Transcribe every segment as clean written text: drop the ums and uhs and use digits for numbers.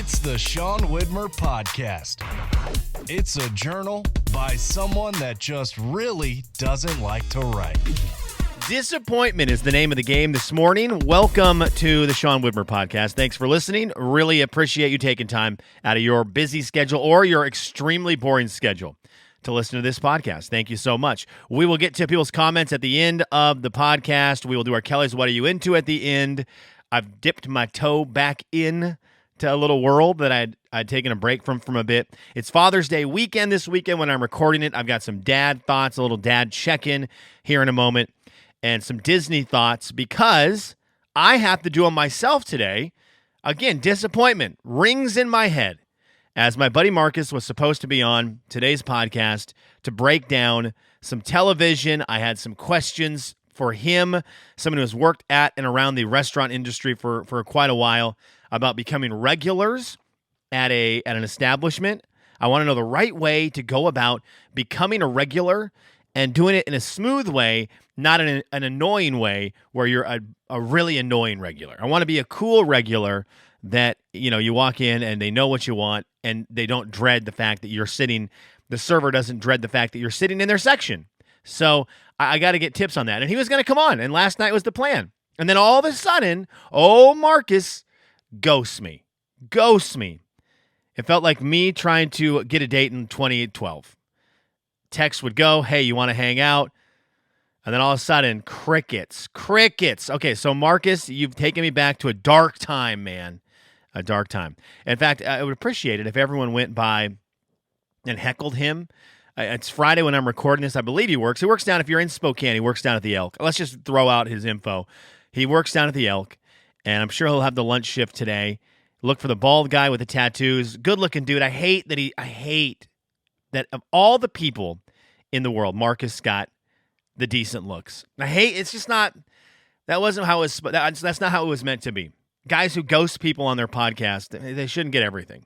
It's the Sean Widmer Podcast. It's a journal by someone that just really doesn't like to write. Disappointment is the name of the game this morning. Welcome to the Sean Widmer Podcast. Thanks for listening. Really appreciate you taking time out of your busy schedule or your extremely boring schedule to listen to this podcast. Thank you so much. We will get to people's comments at the end of the podcast. We will do our Kelly's What Are You Into at the end. I've dipped my toe back in to a little world that I'd taken a break from a bit. It's Father's Day weekend this weekend when I'm recording it. I've got some dad thoughts, a little dad check-in here in a moment, and some Disney thoughts because I have to do them myself today. Again, disappointment rings in my head as my buddy Marcus was supposed to be on today's podcast to break down some television. I had some questions for him, someone who has worked at and around the restaurant industry for quite a while, about becoming regulars at an establishment. I want to know the right way to go about becoming a regular and doing it in a smooth way, not in an annoying way where you're a really annoying regular. I want to be a cool regular that, you know, you walk in and they know what you want and they don't dread the fact that you're sitting, the server doesn't dread the fact that you're sitting in their section. So I got to get tips on that. And he was going to come on, and last night was the plan. And then all of a sudden, Marcus ghosts me. It felt like me trying to get a date in 2012. Text would go, hey, you want to hang out? And then all of a sudden, crickets. Okay, so Marcus, you've taken me back to a dark time, man. A dark time. In fact, I would appreciate it if everyone went by and heckled him. It's Friday when I'm recording this. I believe he works. He works down, if you're in Spokane, he works down at the Elk. Let's just throw out his info. He works down at the Elk, and I'm sure he'll have the lunch shift today. Look for the bald guy with the tattoos. Good-looking dude. I hate that of all the people in the world, Marcus got the decent looks. It's just not, that's not how it was meant to be. Guys who ghost people on their podcast, they shouldn't get everything.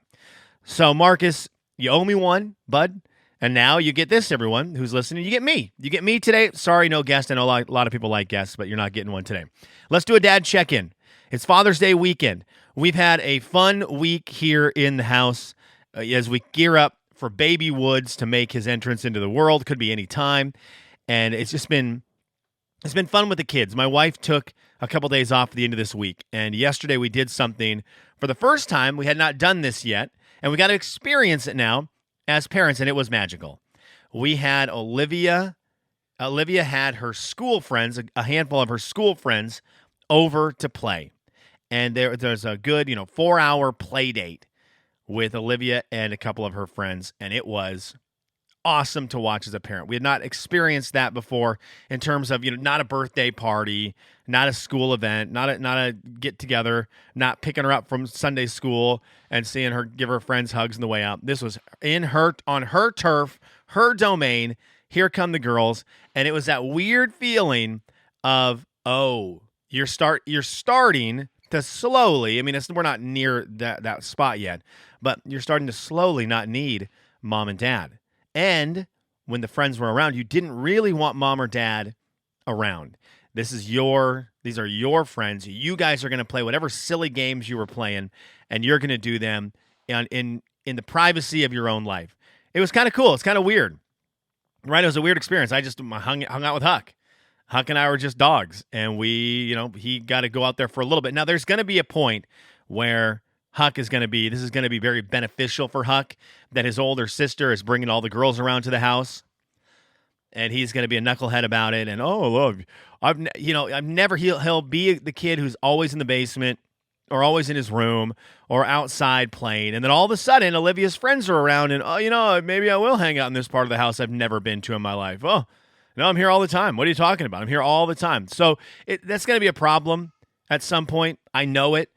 So, Marcus, you owe me one, bud. And now you get this, everyone who's listening. You get me. You get me today. Sorry, no guest. I know a lot of people like guests, but you're not getting one today. Let's do a dad check-in. It's Father's Day weekend. We've had a fun week here in the house as we gear up for baby Woods to make his entrance into the world. Could be any time. And it's been fun with the kids. My wife took a couple days off at the end of this week. And yesterday we did something for the first time. We had not done this yet. And we got to experience it now as parents, and it was magical. We had Olivia had her school friends, a handful of her school friends, over to play. And there's a good, 4-hour play date with Olivia and a couple of her friends, and it was awesome to watch as a parent. We had not experienced that before in terms of, not a birthday party, not a school event, not a get together, not picking her up from Sunday school and seeing her give her friends hugs on the way out. This was on her turf, her domain. Here come the girls, and it was that weird feeling of, you're starting to slowly. I mean, we're not near that spot yet, but you're starting to slowly not need mom and dad. And when the friends were around, you didn't really want mom or dad around. These are your friends. You guys are going to play whatever silly games you were playing, and you're going to do them in the privacy of your own life. It was kind of cool. It's kind of weird, right? It was a weird experience. I just hung out with Huck. Huck and I were just dogs, and he got to go out there for a little bit. Now, there's going to be a point where this is going to be very beneficial for Huck, that his older sister is bringing all the girls around to the house, and he's going to be a knucklehead about it. And he'll be the kid who's always in the basement or always in his room or outside playing. And then all of a sudden, Olivia's friends are around, and maybe I will hang out in this part of the house I've never been to in my life. Oh, no, I'm here all the time. What are you talking about? I'm here all the time. So that's going to be a problem at some point. I know it.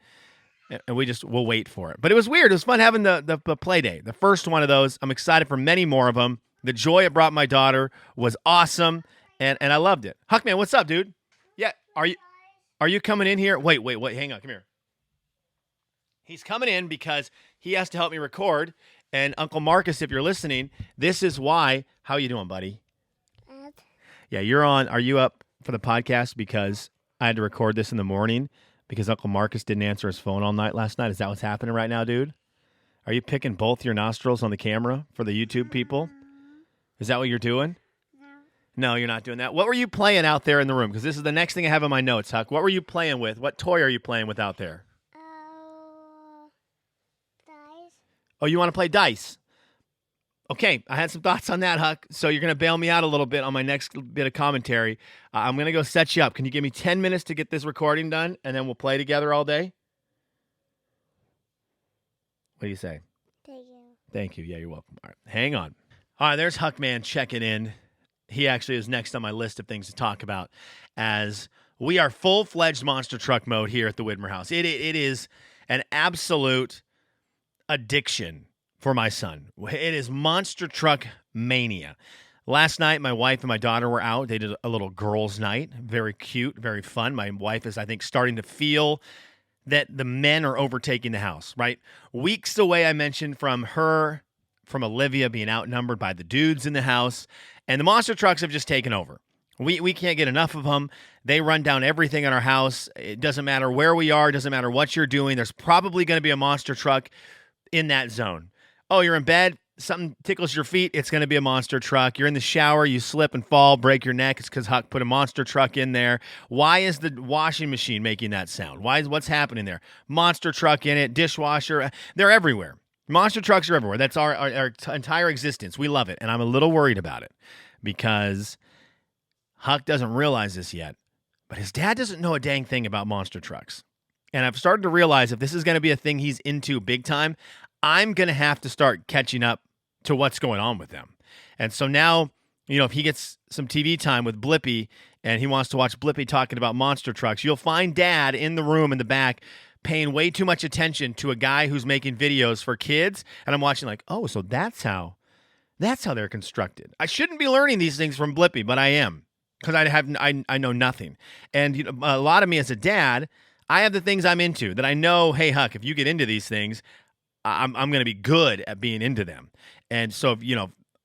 And we'll wait for it. But it was weird. It was fun having the play day. The first one of those. I'm excited for many more of them. The joy it brought my daughter was awesome, and I loved it. Huckman, what's up, dude? Yeah, are you coming in here? Wait, hang on, come here. He's coming in because he has to help me record. And Uncle Marcus, if you're listening, this is why. How you doing, buddy? Good. Yeah, you're on. Are you up for the podcast? Because I had to record this in the morning because Uncle Marcus didn't answer his phone all night last night. Is that what's happening right now, dude? Are you picking both your nostrils on the camera for the YouTube people? Is that what you're doing? No, you're not doing that. What were you playing out there in the room? Because this is the next thing I have in my notes, Huck. What were you playing with? What toy are you playing with out there? Dice. Oh, you want to play dice? Okay, I had some thoughts on that, Huck. So you're going to bail me out a little bit on my next bit of commentary. I'm going to go set you up. Can you give me 10 minutes to get this recording done, and then we'll play together all day? What do you say? Thank you. Thank you. Yeah, you're welcome. All right, hang on. All right, there's Huckman checking in. He actually is next on my list of things to talk about as we are full-fledged monster truck mode here at the Widmer house. It is an absolute addiction for my son. It is monster truck mania. Last night, my wife and my daughter were out. They did a little girls' night. Very cute, very fun. My wife is, I think, starting to feel that the men are overtaking the house, right? Weeks away, I mentioned, from Olivia being outnumbered by the dudes in the house, and the monster trucks have just taken over. We can't get enough of them. They run down everything in our house. It doesn't matter where we are. It doesn't matter what you're doing. There's probably going to be a monster truck in that zone. Oh, you're in bed, something tickles your feet, it's going to be a monster truck. You're in the shower, you slip and fall, break your neck. It's because Huck put a monster truck in there. Why is the washing machine making that sound? What's happening there? Monster truck in it, dishwasher. They're everywhere. Monster trucks are everywhere. That's our entire existence. We love it, and I'm a little worried about it because Huck doesn't realize this yet, but his dad doesn't know a dang thing about monster trucks. And I've started to realize if this is going to be a thing he's into big time, I'm going to have to start catching up to what's going on with them. And so now, if he gets some TV time with Blippi and he wants to watch Blippi talking about monster trucks, you'll find Dad in the room in the back paying way too much attention to a guy who's making videos for kids. And I'm watching like, oh, so that's how they're constructed. I shouldn't be learning these things from Blippi, but I am because I know nothing. And a lot of me as a dad, I have the things I'm into that I know, hey, Huck, if you get into these things, I'm going to be good at being into them. And so,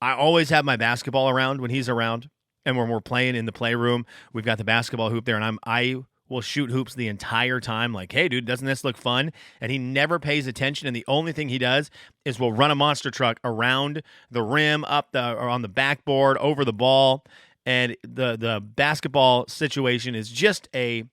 I always have my basketball around when he's around. And when we're playing in the playroom, we've got the basketball hoop there, and I will shoot hoops the entire time. Like, hey, dude, doesn't this look fun? And he never pays attention. And the only thing he does is we'll run a monster truck around the rim, or on the backboard, over the ball. And the basketball situation is just a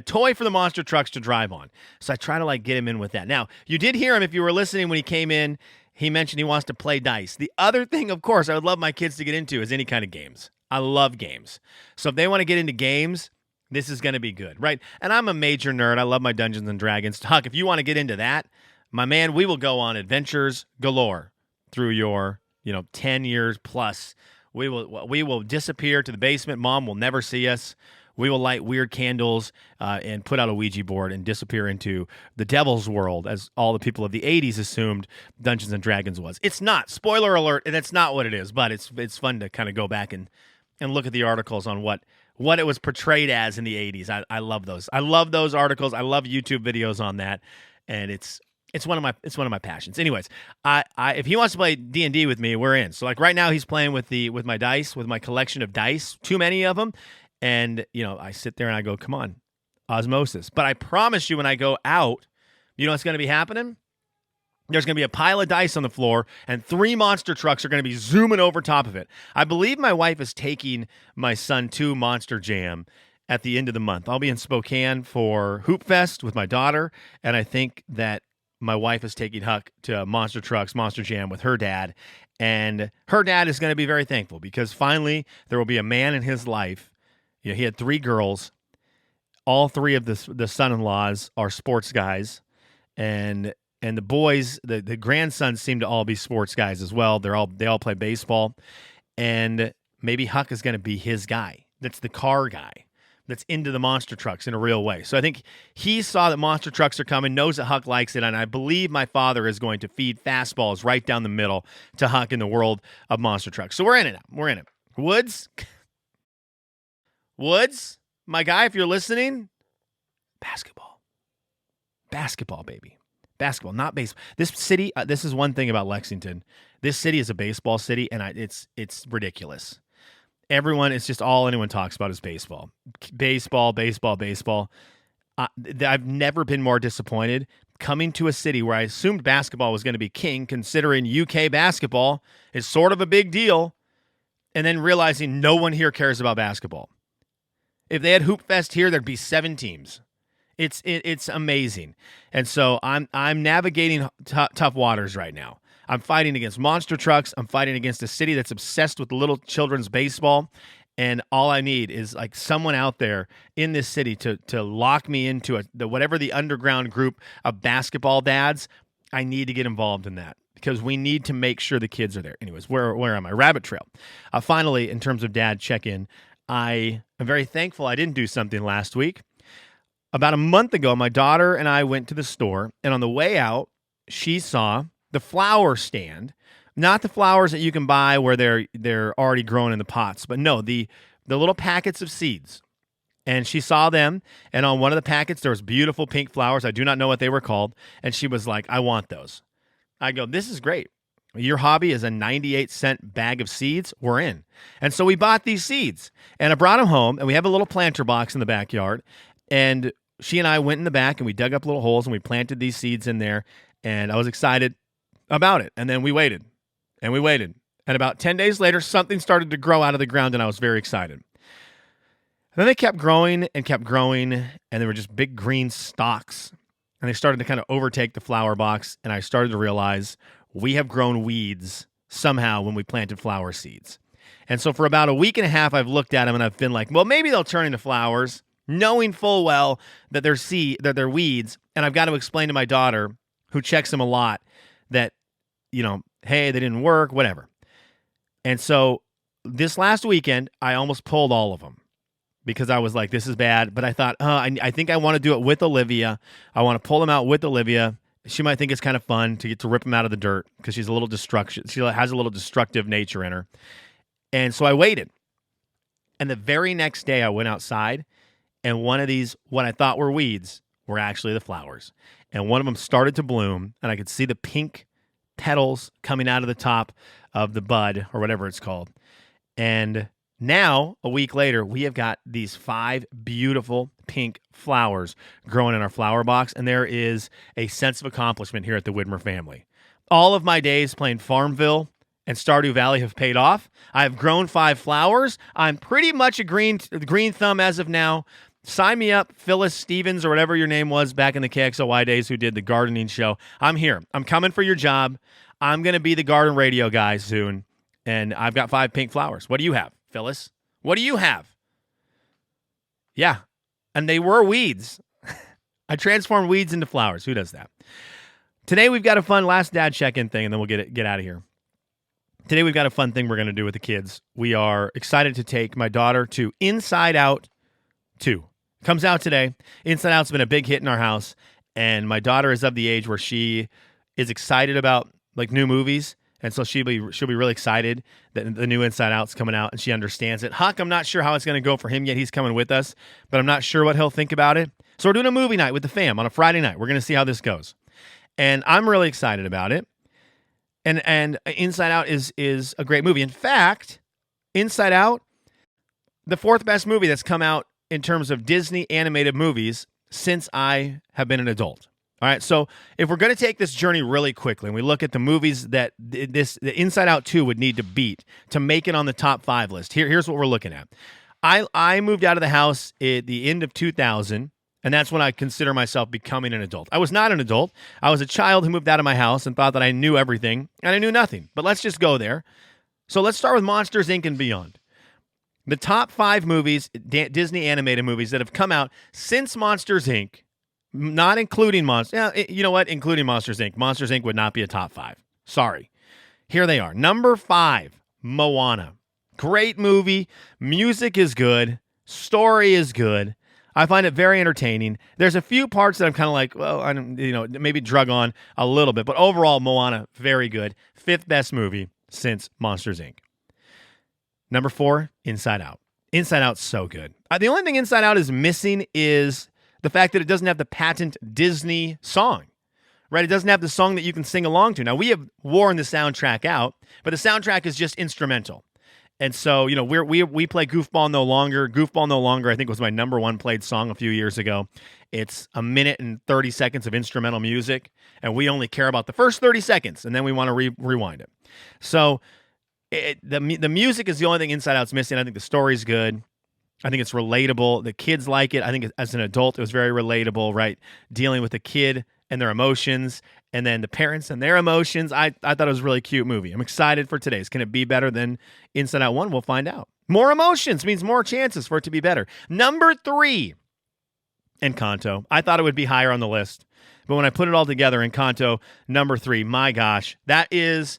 toy for the monster trucks to drive on. So I try to get him in with that. Now, you did hear him if you were listening when he came in. He mentioned he wants to play dice. The other thing, of course, I would love my kids to get into is any kind of games. I love games. So if they want to get into games, this is going to be good, right? And I'm a major nerd. I love my Dungeons and Dragons. Huck, if you want to get into that, my man, we will go on adventures galore through your, 10 years plus. We will disappear to the basement. Mom will never see us. We will light weird candles and put out a Ouija board and disappear into the devil's world, as all the people of the 80s assumed Dungeons and Dragons was. It's not. Spoiler alert, and it's not what it is, but it's fun to kind of go back and look at the articles on what it was portrayed as in the 80s. I love those. I love those articles. I love YouTube videos on that, and it's one of my passions. Anyways, if he wants to play D&D with me, we're in. So right now he's playing with my dice, with my collection of dice, too many of them. And, I sit there and I go, come on, osmosis. But I promise you when I go out, what's going to be happening? There's going to be a pile of dice on the floor and 3 monster trucks are going to be zooming over top of it. I believe my wife is taking my son to Monster Jam at the end of the month. I'll be in Spokane for Hoop Fest with my daughter. And I think that my wife is taking Huck to Monster Trucks, Monster Jam with her dad. And her dad is going to be very thankful because finally there will be a man in his life. He had 3 girls. All 3 of the son-in-laws are sports guys, and the boys, the grandsons, seem to all be sports guys as well. They all play baseball, and maybe Huck is going to be his guy. That's the car guy. That's into the monster trucks in a real way. So I think he saw that monster trucks are coming, knows that Huck likes it, and I believe my father is going to feed fastballs right down the middle to Huck in the world of monster trucks. So we're in it now. We're in it. Woods, my guy, if you're listening, basketball, baby, basketball, not baseball. This city, this is one thing about Lexington. This city is a baseball city, and it's ridiculous. It's just all anyone talks about is baseball. Baseball. I've never been more disappointed coming to a city where I assumed basketball was going to be king, considering UK basketball is sort of a big deal, and then realizing no one here cares about basketball. If they had Hoop Fest here, there'd be 7 teams. It's amazing. And so I'm navigating tough waters right now. I'm fighting against monster trucks. I'm fighting against a city that's obsessed with little children's baseball. And all I need is like someone out there in this city to lock me into whatever the underground group of basketball dads. I need to get involved in that because we need to make sure the kids are there. Anyways, where am I? Rabbit trail. Finally, in terms of dad check-in, I am very thankful I didn't do something last week. About a month ago, my daughter and I went to the store, and on the way out, she saw the flower stand. Not the flowers that you can buy where they're already grown in the pots, but no, the little packets of seeds. And she saw them, and on one of the packets, there was beautiful pink flowers. I do not know what they were called. And she was like, I want those. I go, this is great. Your hobby is a 98-cent bag of seeds. We're in. And so we bought these seeds, and I brought them home, and we have a little planter box in the backyard. And she and I went in the back, and we dug up little holes, and we planted these seeds in there. And I was excited about it. And then we waited. And we waited. And about 10 days later, something started to grow out of the ground, and I was very excited. And then they kept growing, and they were just big green stalks. And they started to kind of overtake the flower box, and I started to realize we have grown weeds somehow when we planted flower seeds. And so for about a week and a half, I've looked at them, and I've been like, well, maybe they'll turn into flowers, knowing full well that they're weeds. And I've got to explain to my daughter, who checks them a lot, that, hey, they didn't work, whatever. And so this last weekend, I almost pulled all of them because I was like, this is bad. But I thought, I think I want to do it with Olivia. I want to pull them out with Olivia. She might think it's kind of fun to get to rip them out of the dirt because she's a little destruction. She has a little destructive nature in her. And so I waited. And the very next day I went outside, and one of these, what I thought were weeds, were actually the flowers. And one of them started to bloom, and I could see the pink petals coming out of the top of the bud, or whatever it's called. And now, a week later, we have got these 5 beautiful pink flowers growing in our flower box, and there is a sense of accomplishment here at the Widmer family. All of my days playing Farmville and Stardew Valley have paid off. I have grown 5 flowers. I'm pretty much a green thumb as of now. Sign me up, Phyllis Stevens, or whatever your name was back in the KXLY days who did the gardening show. I'm here. I'm coming for your job. I'm going to be the garden radio guy soon, and I've got 5 pink flowers. What do you have, Phyllis? What do you have? Yeah, and they were weeds. I transformed weeds into flowers. Who does that? Today we've got a fun last dad check-in thing, and then we'll get out of here. Today we've got a fun thing we're going to do with the kids. We are excited to take my daughter to Inside Out 2. Comes out today. Inside Out's been a big hit in our house, and my daughter is of the age where she is excited about like new movies, and so she'll be really excited that the new Inside Out's coming out, and she understands it. Huck, I'm not sure how it's going to go for him yet. He's coming with us, but I'm not sure what he'll think about it. So we're doing a movie night with the fam on a Friday night. We're going to see how this goes, and I'm really excited about it. And Inside Out is a great movie. In fact, Inside Out, the 4th best movie that's come out in terms of Disney animated movies since I have been an adult. All right, so if we're going to take this journey really quickly and we look at the movies that the Inside Out 2 would need to beat to make it on the top 5 list, here's what we're looking at. I moved out of the house at the end of 2000, and that's when I consider myself becoming an adult. I was not an adult. I was a child who moved out of my house and thought that I knew everything, and I knew nothing. But let's just go there. So let's start with Monsters, Inc. and beyond. The top 5 movies, Disney animated movies that have come out since Monsters, Inc., not including Monsters. Yeah, you know what? Including Monsters, Inc. Monsters, Inc. would not be a top 5. Sorry. Here they are. Number 5, Moana. Great movie. Music is good. Story is good. I find it very entertaining. There's a few parts that I'm kind of like, well, I don't, maybe drug on a little bit. But overall, Moana, very good. 5th best movie since Monsters, Inc. Number 4, Inside Out. Inside Out's so good. The only thing Inside Out is missing is the fact that it doesn't have the patent Disney song, right? It doesn't have the song that you can sing along to. Now, we have worn the soundtrack out, but the soundtrack is just instrumental. And so, we play Goofball No Longer. Goofball No Longer, I think, was my number one played song a few years ago. It's a minute and 30 seconds of instrumental music, and we only care about the first 30 seconds, and then we want to rewind it. So the music is the only thing Inside Out's missing. I think the story's good. I think it's relatable. The kids like it. I think as an adult, it was very relatable, right? Dealing with the kid and their emotions, and then the parents and their emotions. I thought it was a really cute movie. I'm excited for today's. Can it be better than Inside Out 1? We'll find out. More emotions means more chances for it to be better. Number 3, Encanto. I thought it would be higher on the list, but when I put it all together, Encanto, number 3, my gosh, that is,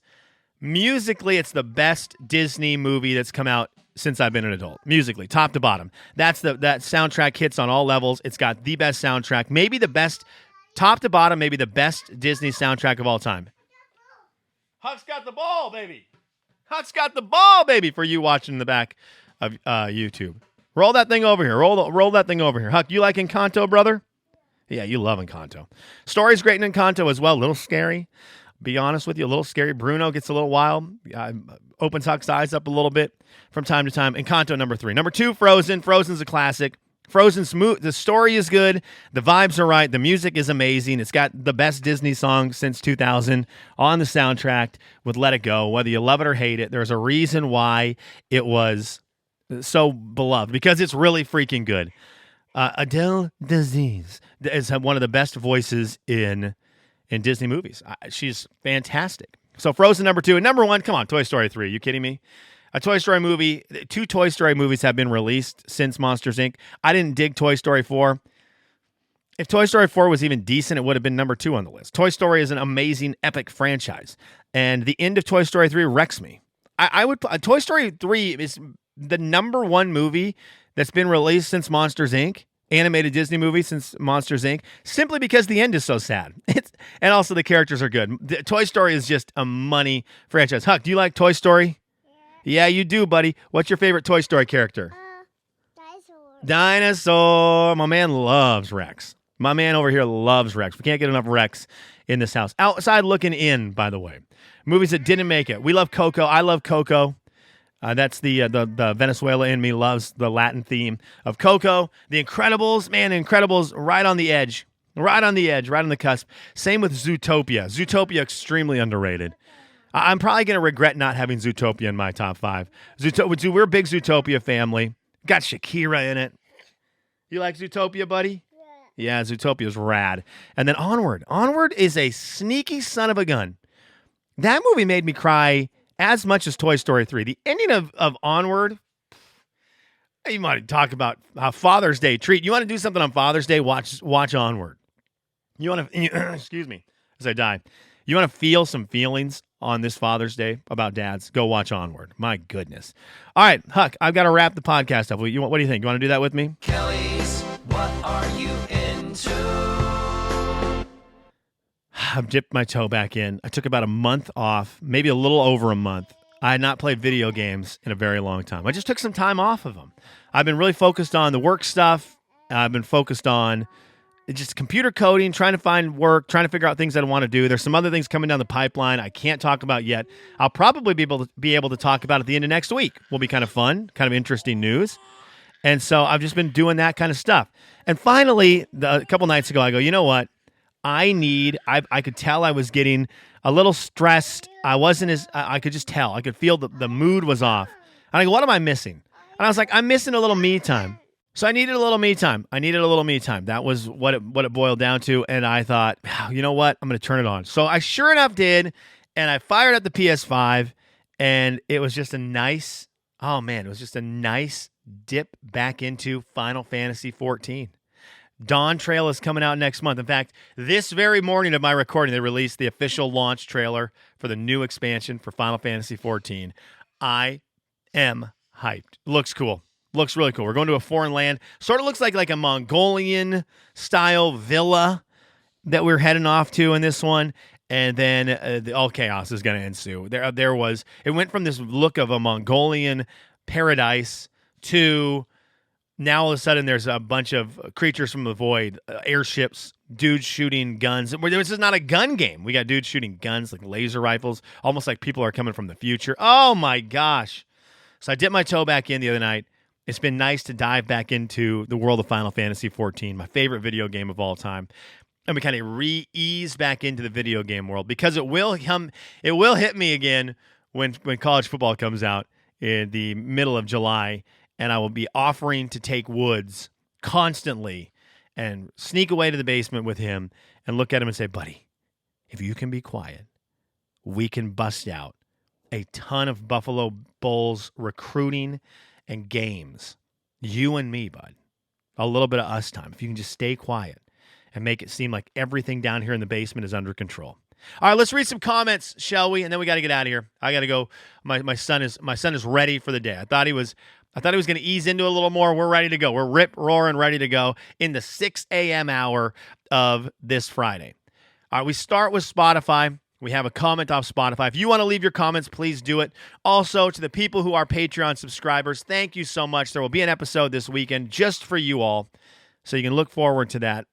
musically, it's the best Disney movie that's come out since I've been an adult. Musically, top to bottom. That soundtrack hits on all levels. It's got the best soundtrack, maybe the best, top to bottom, maybe the best Disney soundtrack of all time. Huck's got the ball, baby. Huck's got the ball, baby, for you watching in the back of YouTube. Roll that thing over here. Roll that thing over here. Huck, you like Encanto, brother? Yeah, you love Encanto. Story's great in Encanto as well. A little scary. Be honest with you, a little scary. Bruno gets a little wild. Opens Huck's eyes up a little bit from time to time. Encanto, number 3. Number 2, Frozen. Frozen's a classic. Frozen's smooth. The story is good. The vibes are right. The music is amazing. It's got the best Disney song since 2000 on the soundtrack with Let It Go. Whether you love it or hate it, there's a reason why it was so beloved, because it's really freaking good. Adele Dazeem is one of the best voices in Disney movies. She's fantastic. So Frozen, number 2. And number 1, come on, Toy Story 3. Are you kidding me? A Toy Story movie. 2 Toy Story movies have been released since Monsters, Inc. I didn't dig Toy Story 4. If Toy Story 4 was even decent, it would have been number 2 on the list. Toy Story is an amazing, epic franchise. And the end of Toy Story 3 wrecks me. Toy Story 3 is the number 1 movie that's been released since Monsters, Inc., animated Disney movie since Monsters, Inc., simply because the end is so sad. And also the characters are good. Toy Story is just a money franchise. Huck, do you like Toy Story? Yeah, you do, buddy. What's your favorite Toy Story character? Dinosaur. My man loves Rex. My man over here loves Rex. We can't get enough Rex in this house. Outside looking in, by the way. Movies that didn't make it. We love Coco. I love Coco. That's the Venezuela in me loves the Latin theme of Coco. The Incredibles. Man, Incredibles right on the edge. Right on the edge. Right on the cusp. Same with Zootopia. Zootopia, extremely underrated. I'm probably going to regret not having Zootopia in my top 5. We're a big Zootopia family. Got Shakira in it. You like Zootopia, buddy? Yeah, Zootopia's rad. And then Onward. Onward is a sneaky son of a gun. That movie made me cry as much as Toy Story 3. The ending of Onward, you might talk about a Father's Day treat. You want to do something on Father's Day? Watch Onward. You want to, excuse me, as I die. You want to feel some feelings on this Father's Day about dads? Go watch Onward. My goodness. All right, Huck, I've got to wrap the podcast up. What do you think? You want to do that with me? Kelly's, what are you into? I've dipped my toe back in. I took about a month off, maybe a little over a month. I had not played video games in a very long time. I just took some time off of them. I've been really focused on the work stuff. I've been focused on just computer coding, trying to find work, trying to figure out things that I want to do. There's some other things coming down the pipeline I can't talk about yet. I'll probably be able to talk about at the end of next week. Will be kind of fun, kind of interesting news. And so I've just been doing that kind of stuff. And finally, a couple nights ago, I go, you know what? I could tell I was getting a little stressed. I could just tell. I could feel the mood was off. And I go, what am I missing? And I was like, I'm missing a little me time. So I needed a little me time. That was what it boiled down to. And I thought, you know what? I'm going to turn it on. So I sure enough did. And I fired up the PS5. And it was just a nice dip back into Final Fantasy 14. Dawn Trail is coming out next month. In fact, this very morning of my recording, they released the official launch trailer for the new expansion for Final Fantasy 14. I am hyped. Looks cool. Looks really cool. We're going to a foreign land. Sort of looks like a Mongolian-style villa that we're heading off to in this one. And then all chaos is going to ensue. It went from this look of a Mongolian paradise to now all of a sudden there's a bunch of creatures from the void, airships, dudes shooting guns. This is not a gun game. We got dudes shooting guns like laser rifles, almost like people are coming from the future. Oh my gosh. So I dipped my toe back in the other night. It's been nice to dive back into the world of Final Fantasy XIV, my favorite video game of all time. And we kind of ease back into the video game world because it will hit me again when college football comes out in the middle of July, and I will be offering to take Woods constantly and sneak away to the basement with him and look at him and say, buddy, if you can be quiet, we can bust out a ton of Buffalo Bulls recruiting and games. You and me, bud. A little bit of us time. If you can just stay quiet and make it seem like everything down here in the basement is under control. All right, let's read some comments, shall we? And then we got to get out of here. I got to go. My son is ready for the day. I thought he was going to ease into a little more. We're ready to go. We're rip roaring ready to go in the 6 a.m. hour of this Friday. All right, we start with Spotify. We have a comment off Spotify. If you want to leave your comments, please do it. Also, to the people who are Patreon subscribers, thank you so much. There will be an episode this weekend just for you all, so you can look forward to that.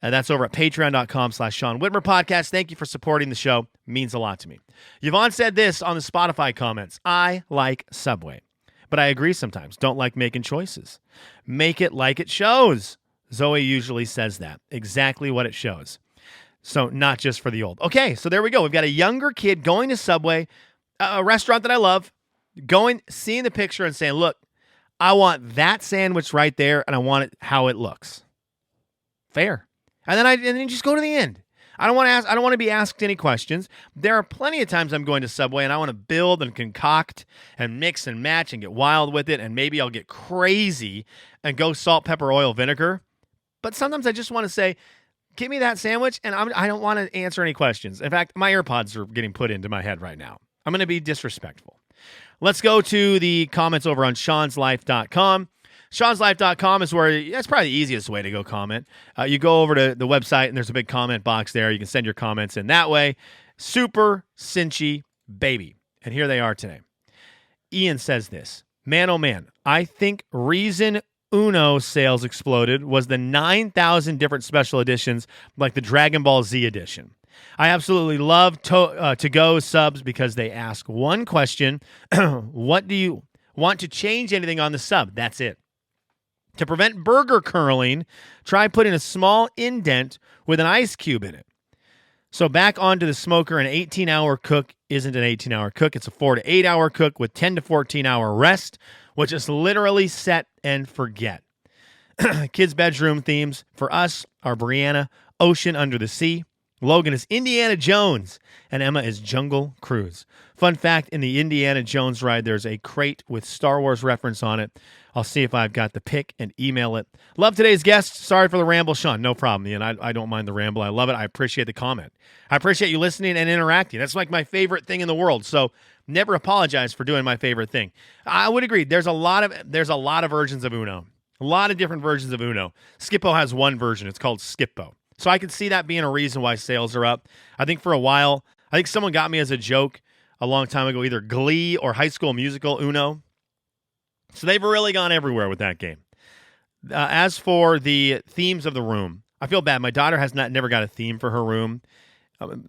And that's over at patreon.com/Sean Widmer Podcast. Thank you for supporting the show. It means a lot to me. Yvonne said this on the Spotify comments. I like Subway, but I agree sometimes. Don't like making choices. Make it like it shows. Zoe usually says that. Exactly what it shows. So not just for the old. Okay, so there we go. We've got a younger kid going to Subway, a restaurant that I love, seeing the picture and saying, look, I want that sandwich right there, and I want it how it looks. Fair. And then just go to the end. I don't want to be asked any questions. There are plenty of times I'm going to Subway and I want to build and concoct and mix and match and get wild with it, and maybe I'll get crazy and go salt, pepper, oil, vinegar. But sometimes I just want to say, give me that sandwich, and I don't want to answer any questions. In fact, my AirPods are getting put into my head right now. I'm going to be disrespectful. Let's go to the comments over on Sean'sLife.com. Sean'sLife.com is where that's probably the easiest way to go comment. You go over to the website, and there's a big comment box there. You can send your comments in that way. Super cinchy baby. And here they are today. Ian says this. Man, oh man, I think reason Uno sales exploded was the 9,000 different special editions like the Dragon Ball Z edition. I absolutely love to-go subs because they ask one question. What do you want to change anything on the sub? That's it. To prevent burger curling, try putting a small indent with an ice cube in it. So back onto the smoker, an 18-hour cook isn't an 18-hour cook. It's a 4 to 8 hour cook with 10 to 14-hour rest, which is literally set and forget. Kids' bedroom themes for us are Brianna, Ocean Under the Sea. Logan is Indiana Jones, and Emma is Jungle Cruise. Fun fact, in the Indiana Jones ride, there's a crate with Star Wars reference on it. I'll see if I've got the pic and email it. Love today's guest. Sorry for the ramble, Sean. No problem, Ian. I don't mind the ramble. I love it. I appreciate the comment. I appreciate you listening and interacting. That's like my favorite thing in the world. So never apologize for doing my favorite thing. I would agree. There's a lot of versions of Uno. A lot of different versions of Uno. Skippo has one version. It's called Skippo. So I can see that being a reason why sales are up. I think for a while, I think someone got me as a joke a long time ago, either Glee or High School Musical Uno. So they've really gone everywhere with that game. As for the themes of the room, I feel bad. My daughter has never got a theme for her room.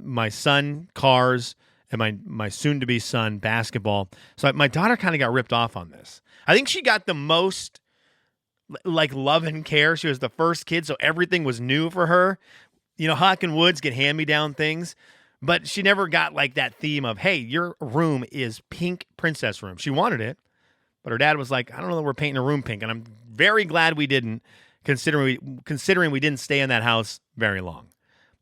My son, cars, and my soon-to-be son, basketball. So my daughter kind of got ripped off on this. I think she got the most like love and care. She was the first kid, so everything was new for her. You know, Huck and Woods get hand-me-down things, but she never got like that theme of, hey, your room is pink princess room. She wanted it, but her dad was like, I don't know that we're painting a room pink, and I'm very glad we didn't, considering we didn't stay in that house very long.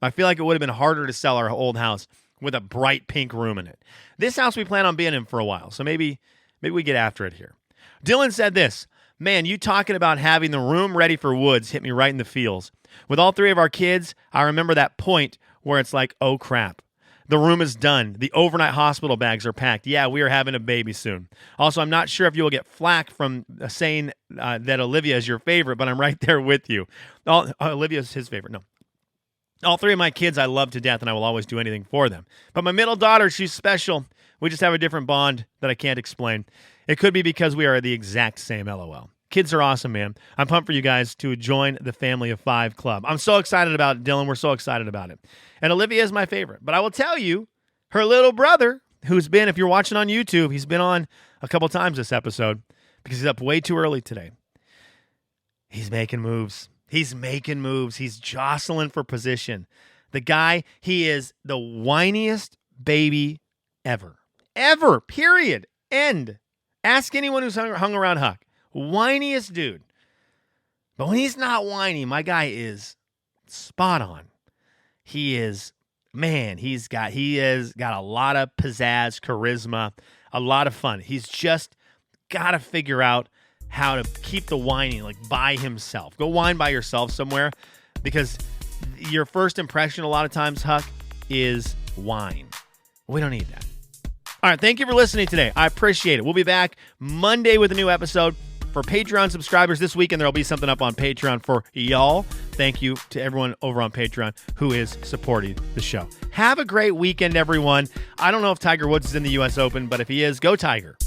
I feel like it would have been harder to sell our old house with a bright pink room in it. This house we plan on being in for a while, so maybe we get after it here. Dylan said this. Man, you talking about having the room ready for Woods hit me right in the feels. With all three of our kids, I remember that point where it's like, oh, crap. The room is done. The overnight hospital bags are packed. Yeah, we are having a baby soon. Also, I'm not sure if you will get flack from saying that Olivia is your favorite, but I'm right there with you. Olivia is his favorite. No. All three of my kids I love to death, and I will always do anything for them. But my middle daughter, she's special. We just have a different bond that I can't explain. It could be because we are the exact same, LOL. Kids are awesome, man. I'm pumped for you guys to join the Family of Five club. I'm so excited about it, Dylan. We're so excited about it. And Olivia is my favorite. But I will tell you, her little brother, who's been, if you're watching on YouTube, he's been on a couple times this episode because he's up way too early today. He's making moves. He's jostling for position. The guy, he is the whiniest baby ever. Ever, period, end. Ask anyone who's hung around Huck. Whiniest dude. But when he's not whiny, my guy is spot on. He is, man, he has got a lot of pizzazz, charisma, a lot of fun. He's just got to figure out how to keep the whining like by himself. Go whine by yourself somewhere, because your first impression a lot of times, Huck, is whine. We don't need that. All right, thank you for listening today. I appreciate it. We'll be back Monday with a new episode. For Patreon subscribers this week, and there will be something up on Patreon for y'all. Thank you to everyone over on Patreon who is supporting the show. Have a great weekend, everyone. I don't know if Tiger Woods is in the U.S. Open, but if he is, go Tiger.